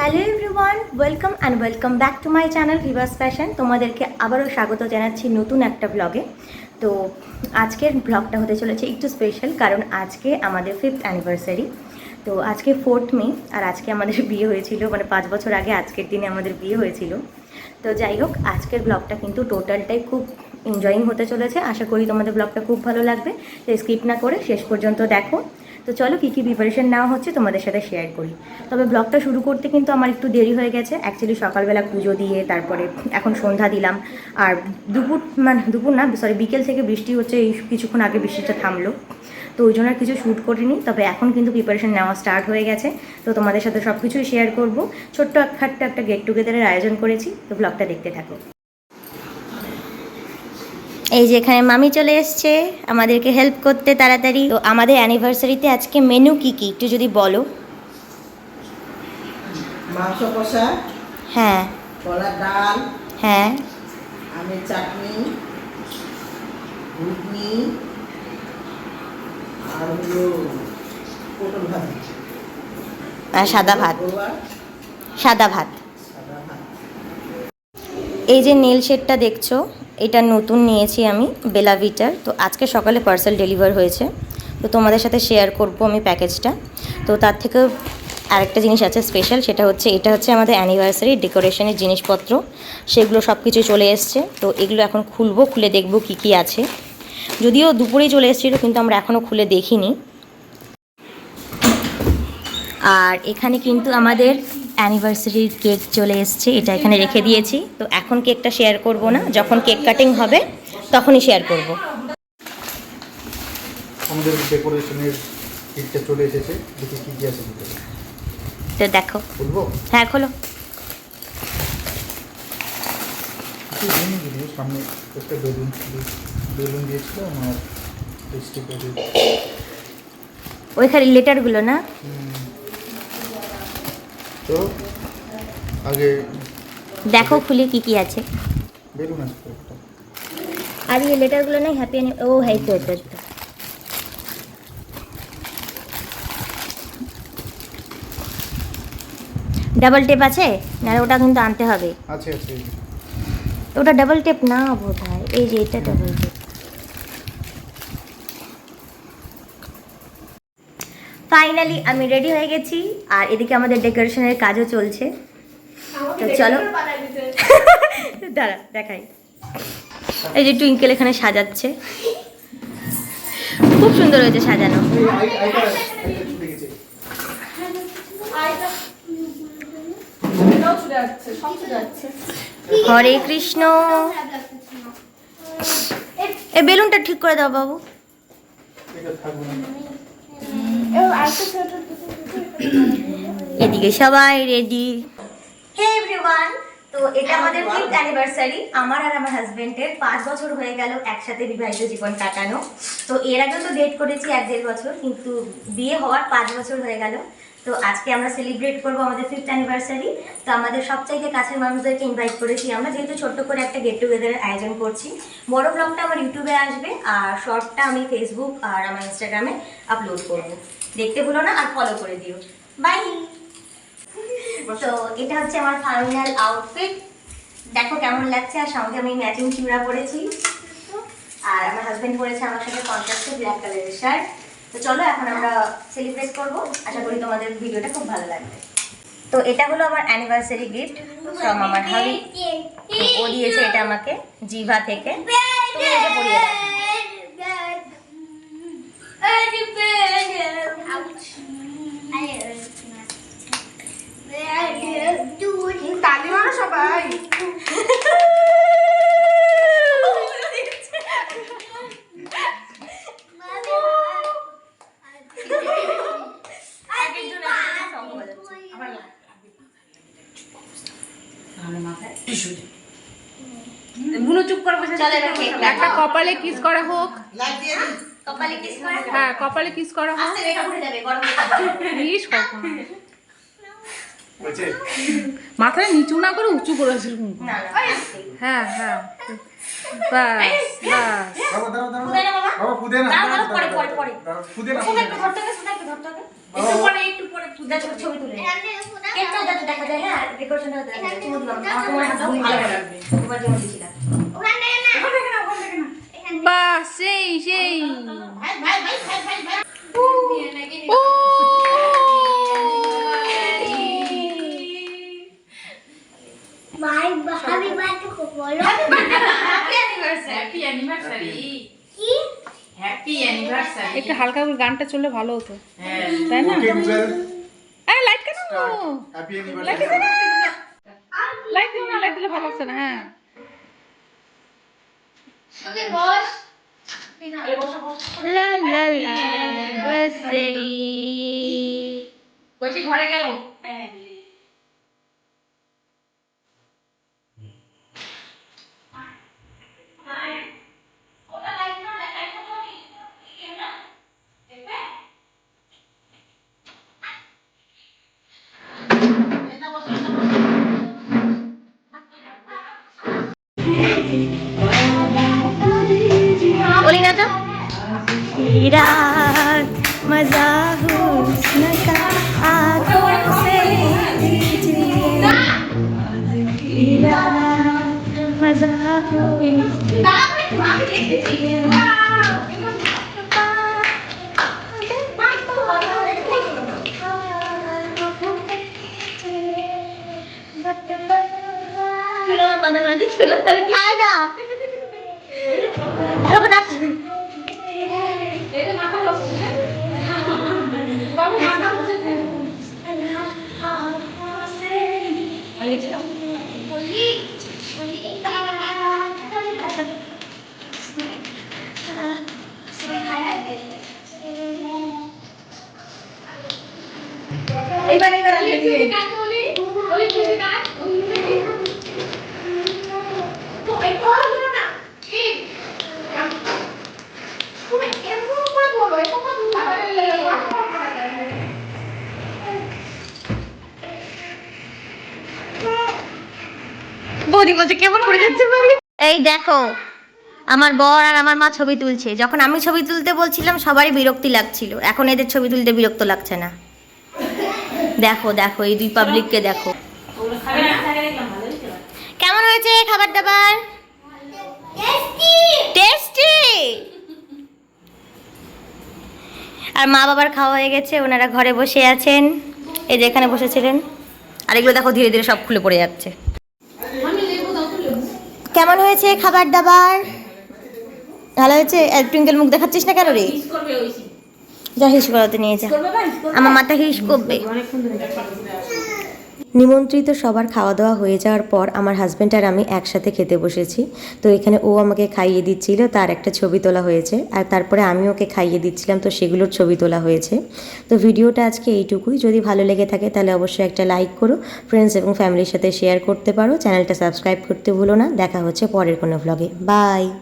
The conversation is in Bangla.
Hello everyone, welcome back to my channel Vivas fashion. তোমাদেরকে আবারও স্বাগত জানাচ্ছি নতুন একটা ব্লগে। তো আজকের ব্লগটা হতে চলেছে একটু স্পেশাল, কারণ আজকে আমাদের 5th অ্যানিভার্সারি। তো আজকে 4th মে, আর আজকে আমাদের বিয়ে হয়েছিল, মানে 5 বছর আগে আজকের দিনে আমাদের বিয়ে হয়েছিল। তো যাই হোক, আজকের ব্লগটা কিন্তু টোটালটাই খুব এনজয়িং হতে চলেছে। আশা করি তোমাদের ব্লগটা খুব ভালো লাগবে। তো স্কিপ না করে শেষ পর্যন্ত দেখো। তো চলো কী কী প্রিপারেশন নেওয়া হচ্ছে তোমাদের সাথে শেয়ার করি। তবে ব্লগটা শুরু করতে কিন্তু আমার একটু দেরি হয়ে গেছে। অ্যাকচুয়ালি সকালবেলা পুজো দিয়ে তারপরে এখন সন্ধ্যা দিলাম, আর দুপুর না সরি বিকেল থেকে বৃষ্টি হচ্ছে, এই কিছুক্ষণ আগে বৃষ্টিটা থামলো। তো ওই জন্য আর কিছু শ্যুট করিনি, তবে এখন কিন্তু প্রিপারেশন নেওয়া স্টার্ট হয়ে গেছে। তো তোমাদের সাথে সব কিছুই শেয়ার করবো। ছোট্ট একটা গেট টুগেদারের আয়োজন করেছি, তো ব্লগটা দেখতে থাকো। এই যে এখানে মামি চলে এসছে আমাদেরকে হেল্প করতে তাড়াতাড়ি। তো আমাদের অ্যানিভার্সারিতে আজকে মেনু কি কি একটু যদি বলো। মাংস কষা, হ্যাঁ কলার ডাল, হ্যাঁ, আমের চাটনি, ঘুগনি, আর হলো পটল ভাজি আর সাদা ভাত। সাদা ভাত। সাদা ভাত। এই যে নেল শেডটা দেখছো, এটা নতুন নিয়েছি আমি বেলাভিটার। তো আজকে সকালে পার্সেল ডেলিভার হয়েছে, তো তোমাদের সাথে শেয়ার করব আমি প্যাকেজটা। তো তার থেকেও আরেকটা জিনিস আছে স্পেশাল, সেটা হচ্ছে এটা হচ্ছে আমাদের অ্যানিভার্সারি ডেকোরেশনের জিনিসপত্র, সেগুলো সব কিছু চলে এসছে। তো এগুলো এখন খুলবো, খুলে দেখব কি কি আছে। যদিও দুপুরেই চলে এসেছিলো, কিন্তু আমরা এখনও খুলে দেখিনি। আর এখানে কিন্তু আমাদের অ্যানিভার্সারির কেক চলে এসছে, এটা এখানে রেখে দিয়েছি। তো এখন কেকটা শেয়ার করব না, যখন কেক কাটিং হবে তখনই শেয়ার করব। আমাদের ডেকোরেশনের কিটটা চলে এসেছে, দেখি কি কি আছে ভিতরে। তো দেখো, বলবো হ্যাঁ খোলো। কিছু দিন ভিডিও সামনে একটা বেলুন দিয়েছিল আমার স্টিকার। ওইখানে লেটারগুলো না, তো আগে দেখো খুলে কি কি আছে। বেলুন আছে তো একটা। আর এই লেটারগুলো নেই, হ্যাপি ও হ্যাঁ তো এটা ডাবল টেপ আছে না, ওটা কিন্তু আনতে হবে। আছে আছে এই যে। ওটা ডাবল টেপ না বোধ হয়, এই যে এটা ডাবল টেপ। ফাইনালি আমি রেডি হয়ে গেছি, আর এদিকে আমাদের ডেকোরেশনের কাজও চলছে। তো চলো দাঁড়া দেখাই। এই যে টুইঙ্কেল এখানে সাজাচ্ছে, খুব সুন্দর হয়েছে সাজানো। হরে কৃষ্ণ। এই বেলুনটা ঠিক করে দাও বাবু। এদিকে সবাই রেডি। হে এভরিওয়ান, তো এটা আমাদের 5th অ্যানিভার্সারি। আমার আর আমার হাজবেন্ডের 5 বছর হয়ে গেল একসাথে বিবাহিত জীবন কাটানো। তো এর আগেও তো ডেট করেছি 1-1.5 বছর, কিন্তু বিয়ে হওয়ার 5 বছর হয়ে গেল। তো আজকে আমরা সেলিব্রেট করবো আমাদের 5th অ্যানিভার্সারি। তো আমাদের সবচাইতে কাছের মানুষদেরকে ইনভাইট করেছি আমরা, যেহেতু ছোট্ট করে একটা গেট টুগেদারের আয়োজন করছি। বড় ব্লগটা আমার ইউটিউবে আসবে, আর শর্টটা আমি ফেসবুক আর আমার ইনস্টাগ্রামে আপলোড করবো। দেখতে ভুলো না, আর ফলো করে দিও। বাই। তো এটা হচ্ছে আমার ফাইনাল আউটফিট, দেখো কেমন লাগছে। আর সঙ্গে আমি ম্যাচিং চূড়া পরেছি, আর আমার হাজবেন্ড পরেছে আমার সাথে কন্ট্রাস্টে ব্ল্যাক কালারের শার্ট। তো চলো এখন আমরা সেলিব্রেট করব, আশা করি তোমাদের ভিডিওটা খুব ভালো লাগবে। তো এটা হলো আমার অ্যানিভার্সারি গিফট ফ্রম আমার হাবি। ও দিয়েছে এটা আমাকে জিভা থেকে। তুমি এটা পরিয়ে দাও। তালি মারো সবাই। একটা কপালে কিস করা হোক। কপালে কিস করা, হ্যাঁ কপালে কিস করা হোক। আস্তে রেখে পড়ে যাবে, গরম ইস কখন মাথায় নিচু না করে উঁচু করেছিল। না না, হ্যাঁ হ্যাঁ বাস বাস। বাবা ফুদে না, পরে পরে পরে ফুদে না, একটু ধরতে হবে, একটু পরে ছবি তুলে কেকটা দেখা যায়, হ্যাঁ ডেকোরেশনটা দেখা যায়। চুমু দিলাম, আমার তোমার হাত ভালো লাগবে। তোমার যেমন দিয়েছিলাম। বাহ, সেই সেই। ও একটু হালকা করে গানটা চললে ভালো হতো, তাই না? ওকে গুগল আরে লাইট কেন? Happy light anniversary. দিলে লাইট দিলে না, লাইট দিলে ভালো হচ্ছে না। হ্যাঁ লা লা লা বাসি ঘরে গেল। बोली ना तो रात मजा हुस्न का आंखों से लीजिए रात मजा বৌদি বলছে কেমন করে যাচ্ছে বলি। এই দেখো আমার বর আর আমার মা ছবি তুলছে। যখন আমি ছবি তুলতে বলছিলাম সবারই বিরক্তি লাগছিল, এখন এদের ছবি তুলতে বিরক্ত লাগছে না। দেখো দেখো এই দুই পাবলিককে দেখো। কেমন হয়েছে খাবার দাবার? টেস্টি। আর মা বাবার খাওয়া হয়ে গেছে, ওনারা ঘরে বসে আছেন। এই যে এখানে বসেছিলেন, আর এগুলো দেখো ধীরে ধীরে সব খুলে পড়ে যাচ্ছে। কেমন হয়েছে খাবার দাবার? ভালো হয়েছে? টুইঙ্কেল মুখ দেখাচ্ছিস না কেন রে? যা হিস করাতে নিয়ে যা, আমার মাথা হিস করবে। নিমন্ত্রিত সবার খাওয়া দাওয়া হয়ে যাওয়ার পর আমার হাজব্যান্ড আর আমি একসাথে খেতে বসেছি। তো এখানে ও আমাকে খাইয়ে দিচ্ছিল, তার একটা ছবি তোলা হয়েছে, আর তারপরে আমি ওকে খাইয়ে দিচ্ছিলাম, তো সেগুলোর ছবি তোলা হয়েছে। তো ভিডিওটা আজকে এইটুকুই। যদি ভালো লেগে থাকে তাহলে অবশ্যই একটা লাইক করো, ফ্রেন্ডস এবং ফ্যামিলির সাথে শেয়ার করতে পারো, চ্যানেলটা সাবস্ক্রাইব করতে ভুলো না। দেখা হচ্ছে পরের কোনো ভ্লগে। বাই।